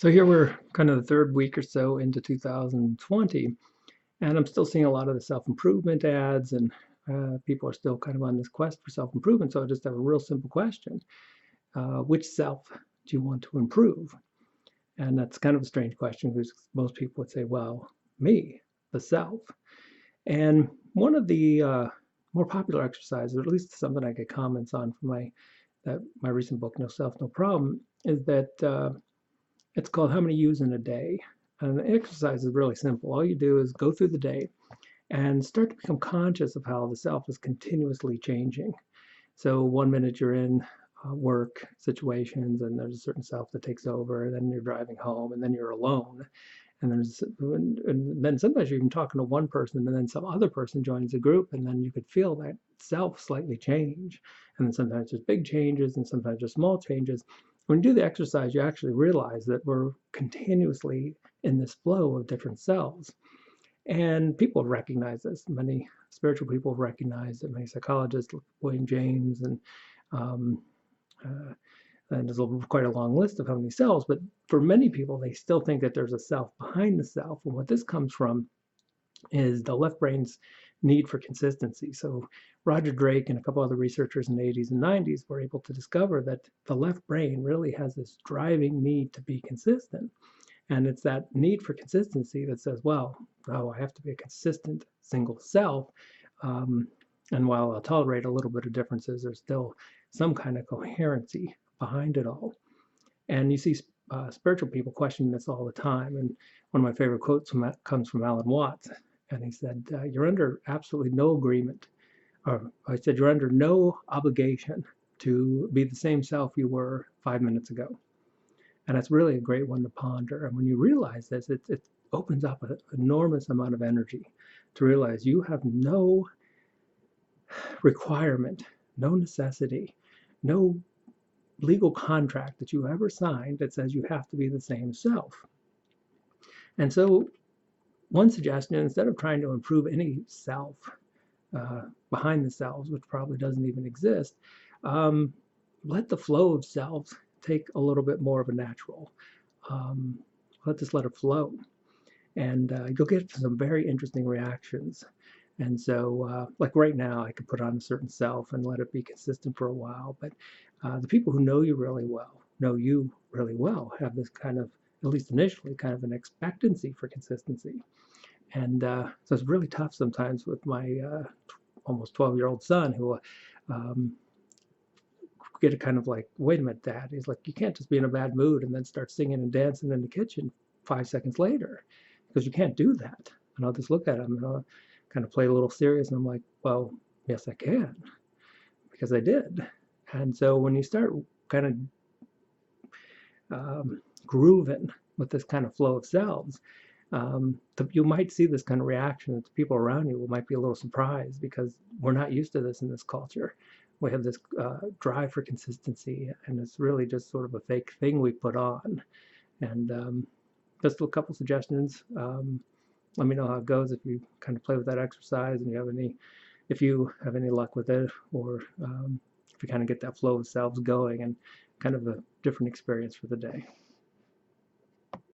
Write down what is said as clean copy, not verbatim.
So here we're kind of the third week or so into 2020, and I'm still seeing a lot of the self-improvement ads, and people are still kind of on this quest for self-improvement. So I just have a real simple question. Which self do you want to improve? And that's kind of a strange question because most people would say, well, me, the self. And one of the more popular exercises, or at least something I get comments on from my recent book, No Self, No Problem, is that it's called How Many Yous in a Day. And the exercise is really simple. All you do is go through the day and start to become conscious of how the self is continuously changing. So 1 minute you're in work situations and there's a certain self that takes over, and then you're driving home, and then you're alone. And then sometimes you're even talking to one person, and then some other person joins the group, and then you could feel that self slightly change. And then sometimes there's big changes, and sometimes there's small changes. When you do the exercise, you actually realize that we're continuously in this flow of different selves. And people recognize this. Many spiritual people recognize it. Many psychologists, William James, um, uh, and there's quite a long list of how many selves. But for many people, they still think that there's a self behind the self. And what this comes from is the left brain's need for consistency. So Roger Drake and a couple other researchers in the 80s and 90s were able to discover that the left brain really has this driving need to be consistent. And it's that need for consistency that says, well, oh, I have to be a consistent single self. Um, and while I'll tolerate a little bit of differences, there's still some kind of coherency behind it all. And you see spiritual people questioning this all the time. And one of my favorite quotes comes from Alan Watts. And he said, you're under absolutely no agreement, or I said, you're under no obligation to be the same self you were 5 minutes ago. And that's really a great one to ponder. And when you realize this, it opens up an enormous amount of energy to realize you have no requirement, no necessity, no legal contract that you ever signed that says you have to be the same self. And so one suggestion, instead of trying to improve any self behind the selves, which probably doesn't even exist, let the flow of selves take a little bit more of a natural. Um, let it flow, and you'll get some very interesting reactions. And so, like right now, I could put on a certain self and let it be consistent for a while. But the people who know you really well, have this kind of, at least initially, kind of an expectancy for consistency. And so it's really tough sometimes with my almost 12-year-old son who um, get a kind of like, wait a minute, Dad. He's like, you can't just be in a bad mood and then start singing and dancing in the kitchen 5 seconds later, because you can't do that. And I'll just look at him and I'll kind of play a little serious, and I'm like, well, yes, I can, because I did. And so when you start kind of grooving with this kind of flow of selves, you might see this kind of reaction that the people around you might be a little surprised, because we're not used to this in this culture. We have this drive for consistency, and it's really just sort of a fake thing we put on. And just a couple suggestions. Let me know how it goes if you kind of play with that exercise and if you have any luck with it, or if you kind of get that flow of selves going, and kind of a different experience for the day.